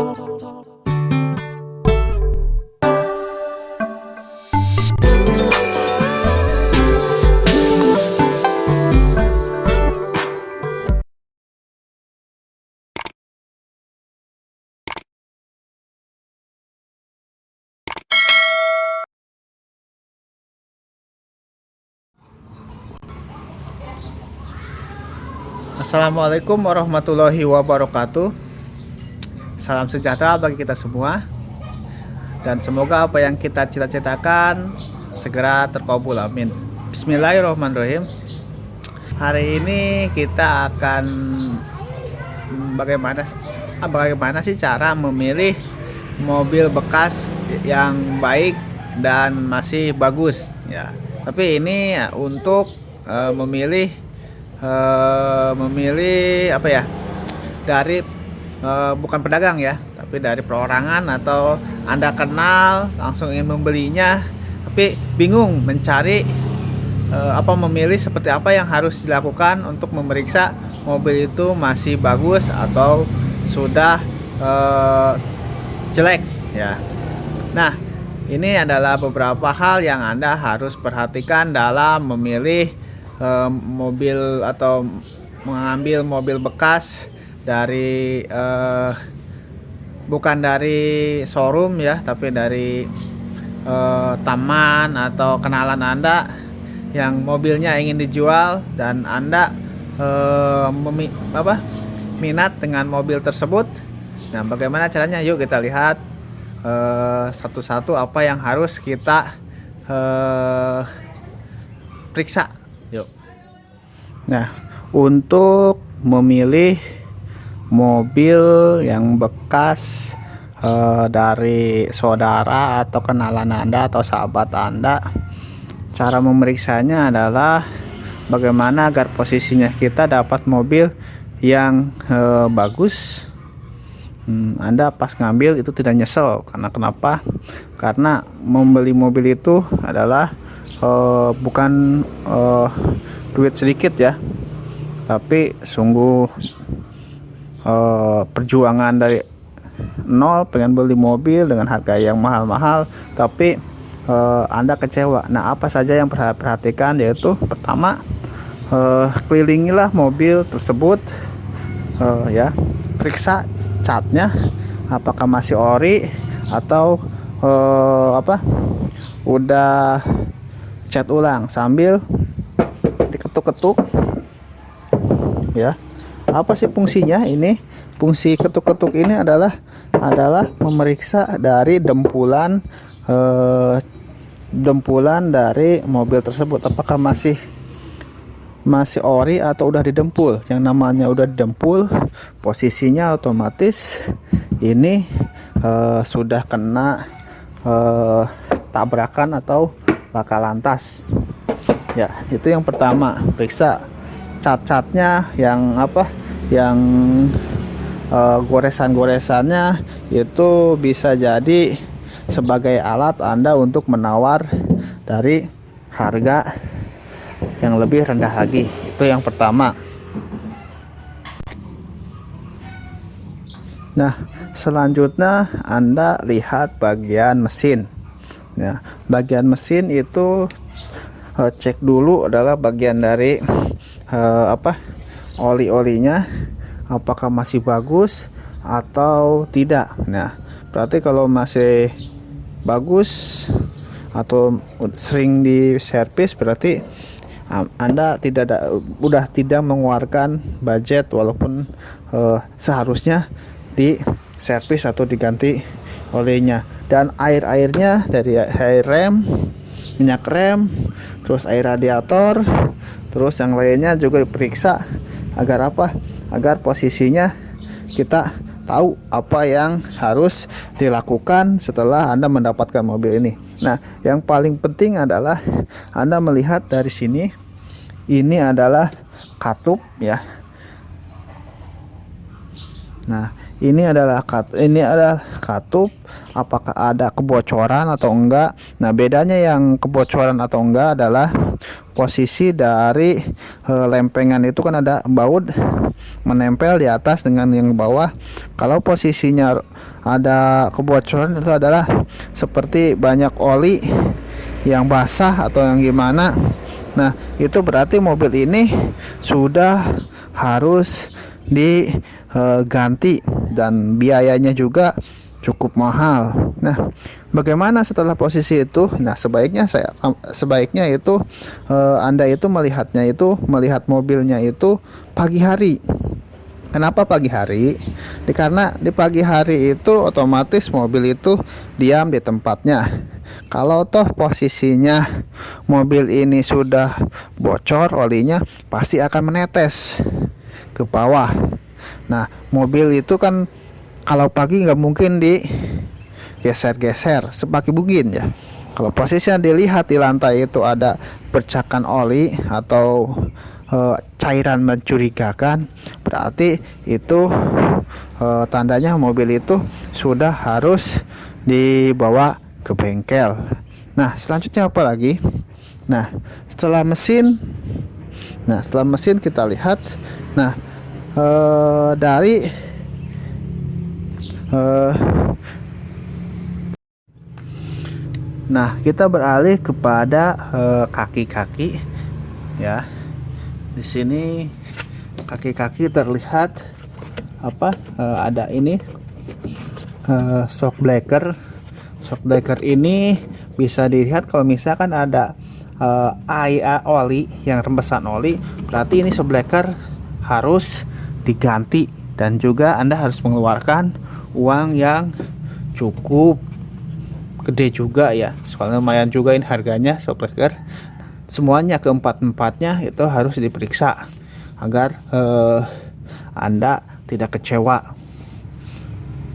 Assalamualaikum warahmatullahi wabarakatuh. Salam sejahtera bagi kita semua, dan semoga apa yang kita cita-citakan segera terkabul, amin. Bismillahirrahmanirrahim. Hari ini kita akan bagaimana sih cara memilih mobil bekas yang baik dan masih bagus ya. Tapi ini untuk memilih apa ya, dari bukan pedagang ya, tapi dari perorangan, atau Anda kenal langsung ingin membelinya tapi bingung mencari memilih seperti apa yang harus dilakukan untuk memeriksa mobil itu masih bagus atau sudah jelek ya. Nah, ini adalah beberapa hal yang Anda harus perhatikan dalam memilih mobil atau mengambil mobil bekas dari bukan dari showroom ya, tapi dari taman atau kenalan Anda yang mobilnya ingin dijual dan Anda minat dengan mobil tersebut. Nah, bagaimana caranya? Yuk kita lihat satu-satu apa yang harus kita periksa. Yuk. Nah, untuk memilih mobil yang bekas dari saudara atau kenalan Anda atau sahabat Anda, cara memeriksanya adalah bagaimana agar posisinya kita dapat mobil yang bagus. Anda pas ngambil itu tidak nyesel. Karena kenapa? Karena membeli mobil itu adalah bukan duit sedikit ya, tapi sungguh perjuangan dari nol pengen beli mobil dengan harga yang mahal-mahal, tapi Anda kecewa. Nah, apa saja yang perhatikan? Yaitu pertama, kelilingilah mobil tersebut ya, periksa catnya apakah masih ori atau udah cat ulang, sambil diketuk-ketuk ya. Apa sih fungsinya ini? Fungsi ketuk-ketuk ini adalah memeriksa dari dempulan dari mobil tersebut apakah masih ori atau udah didempul. Yang namanya udah didempul, posisinya otomatis ini sudah kena tabrakan atau laka lantas ya. Itu yang pertama, periksa cat-catnya yang goresan-goresannya itu bisa jadi sebagai alat Anda untuk menawar dari harga yang lebih rendah lagi. Itu yang pertama. Nah, selanjutnya Anda lihat bagian mesin. Nah, bagian mesin itu cek dulu adalah bagian dari oli-olinya apakah masih bagus atau tidak. Nah, berarti kalau masih bagus atau sering di servis, berarti Anda udah tidak mengeluarkan budget, walaupun seharusnya di servis atau diganti olinya. Dan airnya dari air rem, minyak rem, terus air radiator, terus yang lainnya juga diperiksa agar agar posisinya kita tahu apa yang harus dilakukan setelah Anda mendapatkan mobil ini. Nah, yang paling penting adalah Anda melihat dari sini, ini adalah katup ya. Nah, ini adalah katup, apakah ada kebocoran atau enggak. Nah, bedanya yang kebocoran atau enggak adalah posisi dari lempengan itu kan ada baut menempel di atas dengan yang bawah. Kalau posisinya ada kebocoran itu adalah seperti banyak oli yang basah atau yang gimana. Nah, itu berarti mobil ini sudah harus diganti dan biayanya juga cukup mahal. Nah, bagaimana setelah posisi itu? Nah, sebaiknya itu Anda itu melihat mobilnya itu pagi hari. Kenapa pagi hari? Karena di pagi hari itu otomatis mobil itu diam di tempatnya. Kalau toh posisinya mobil ini sudah bocor olinya, pasti akan menetes ke bawah. Nah, mobil itu kan kalau pagi nggak mungkin digeser-geser sepagi mungkin ya. Kalau posisinya dilihat di lantai itu ada percikan oli atau cairan mencurigakan, berarti itu tandanya mobil itu sudah harus dibawa ke bengkel. Nah, selanjutnya apa lagi? Nah, setelah mesin kita lihat. Nah, dari nah, kita beralih kepada kaki-kaki ya. Di sini kaki-kaki terlihat ada ini shock breaker. Shock breaker ini bisa dilihat kalau misalkan ada oli yang rembesan oli, berarti ini shock breaker harus diganti dan juga Anda harus mengeluarkan uang yang cukup gede juga ya. Soalnya lumayan juga ini harganya shock breaker. Semuanya keempat-empatnya itu harus diperiksa agar Anda tidak kecewa.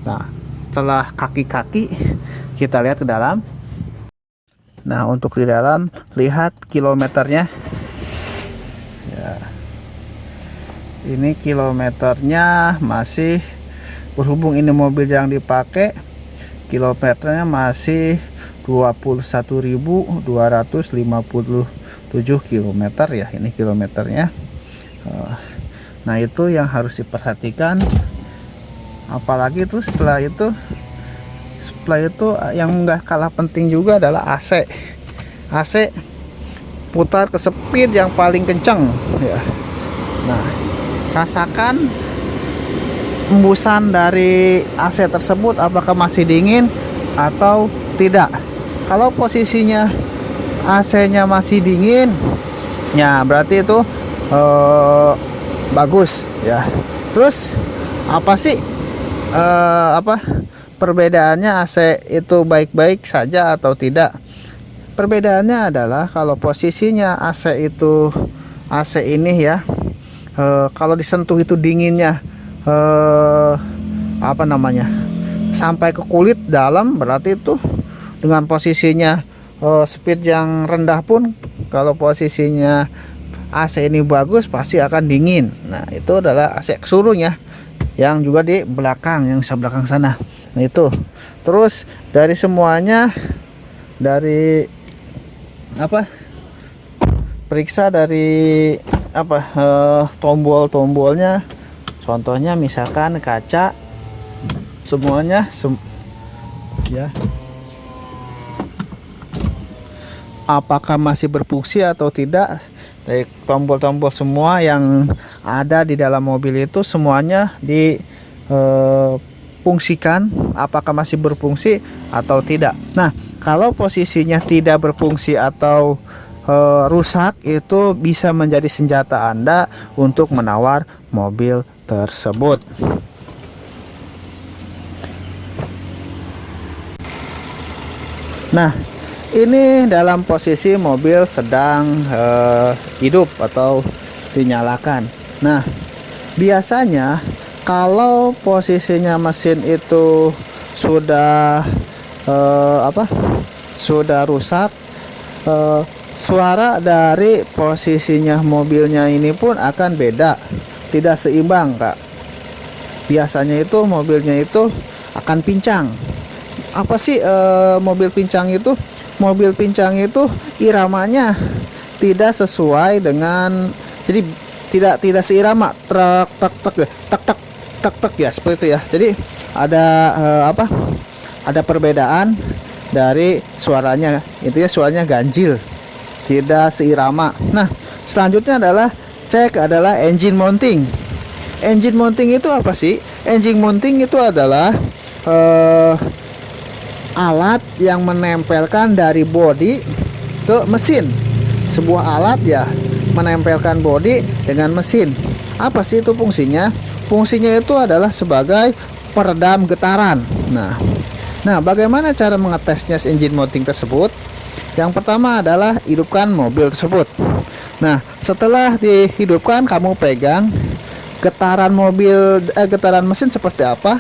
Nah, setelah kaki-kaki kita lihat ke dalam. Nah, untuk di dalam lihat kilometernya ya. Ini kilometernya masih, berhubung ini mobil yang dipakai, kilometernya masih 21.257 km ya, ini kilometernya. Nah, itu yang harus diperhatikan. Apalagi itu setelah itu yang enggak kalah penting juga adalah AC putar ke speed yang paling kencang ya. Nah, rasakan embusan dari AC tersebut apakah masih dingin atau tidak. Kalau posisinya AC-nya masih dingin, ya berarti itu bagus ya. Terus apa sih perbedaannya AC itu baik-baik saja atau tidak? Perbedaannya adalah kalau posisinya AC ini ya, kalau disentuh itu dinginnya sampai ke kulit dalam, berarti itu dengan posisinya speed yang rendah pun, kalau posisinya AC ini bagus pasti akan dingin. Nah, itu adalah AC keseluruhnya, yang juga di belakang, yang sebelah belakang sana. Nah, itu terus dari semuanya, dari periksa dari tombol-tombolnya. Contohnya misalkan kaca, semuanya ya, apakah masih berfungsi atau tidak. Dari tombol-tombol semua yang ada di dalam mobil itu semuanya difungsikan, apakah masih berfungsi atau tidak. Nah, kalau posisinya tidak berfungsi atau rusak, itu bisa menjadi senjata Anda untuk menawar mobil tersebut. Nah, ini dalam posisi mobil sedang hidup atau dinyalakan. Nah, biasanya kalau posisinya mesin itu sudah sudah rusak, suara dari posisinya mobilnya ini pun akan beda, tidak seimbang, Kak. Biasanya itu mobilnya itu akan pincang. Apa sih mobil pincang itu? Mobil pincang itu iramanya tidak sesuai dengan, jadi tidak seirama, truk tak tak tak tak tek tek ya, seperti itu ya. Jadi ada ada perbedaan dari suaranya, intinya suaranya ganjil, tidak seirama. Nah, selanjutnya adalah engine mounting. Engine mounting itu apa sih? Engine mounting itu adalah alat yang menempelkan dari bodi ke mesin. Sebuah alat ya menempelkan bodi dengan mesin. Apa sih itu fungsinya? Fungsinya itu adalah sebagai peredam getaran. Nah, bagaimana cara mengetesnya engine mounting tersebut? Yang pertama adalah hidupkan mobil tersebut. Nah, setelah dihidupkan, kamu pegang getaran getaran mesin seperti apa.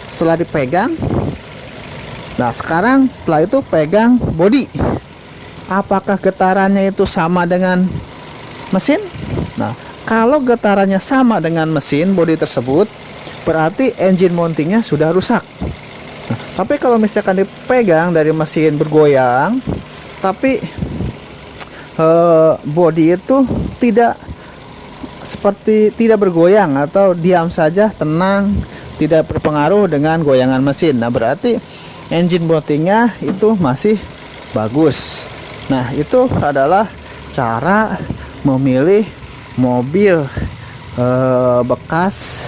Setelah dipegang, nah sekarang setelah itu pegang bodi. Apakah getarannya itu sama dengan mesin? Nah, kalau getarannya sama dengan mesin bodi tersebut, berarti engine mountingnya sudah rusak. Nah, tapi kalau misalkan dipegang dari mesin bergoyang, tapi bodi itu tidak bergoyang atau diam saja, tenang, tidak berpengaruh dengan goyangan mesin. Nah, berarti engine mountingnya itu masih bagus. Nah, itu adalah cara memilih mobil bekas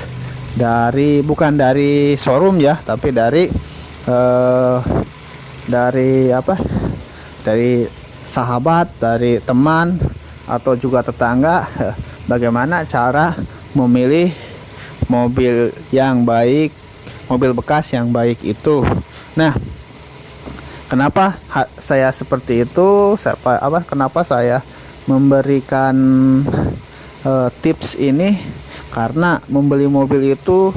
bukan dari showroom ya, tapi dari sahabat, dari teman atau juga tetangga. Bagaimana cara memilih mobil yang baik, mobil bekas yang baik itu. Nah, kenapa saya seperti itu? Kenapa saya memberikan tips ini? Karena membeli mobil itu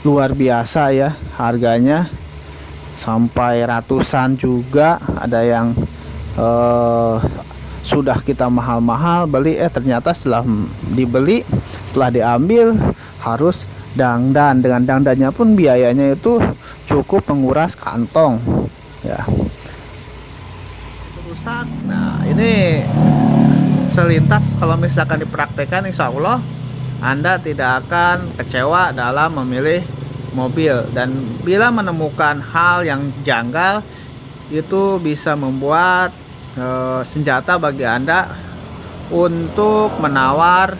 luar biasa ya, harganya sampai ratusan juga. Ada yang sudah kita mahal-mahal beli, ternyata setelah dibeli, setelah diambil harus dangdan. Dengan dangdannya pun biayanya itu cukup menguras kantong ya. Rusak. Nah, ini selintas kalau misalkan dipraktekkan, insya Allah Anda tidak akan kecewa dalam memilih mobil. Dan bila menemukan hal yang janggal, itu bisa membuat senjata bagi Anda untuk menawar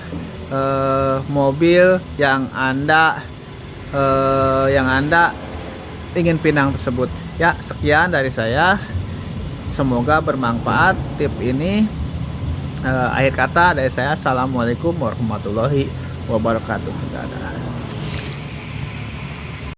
mobil yang Anda ingin pinang tersebut. Ya, sekian dari saya. Semoga bermanfaat tip ini. Akhir kata dari saya, assalamualaikum warahmatullahi wabarakatuh. Dadah.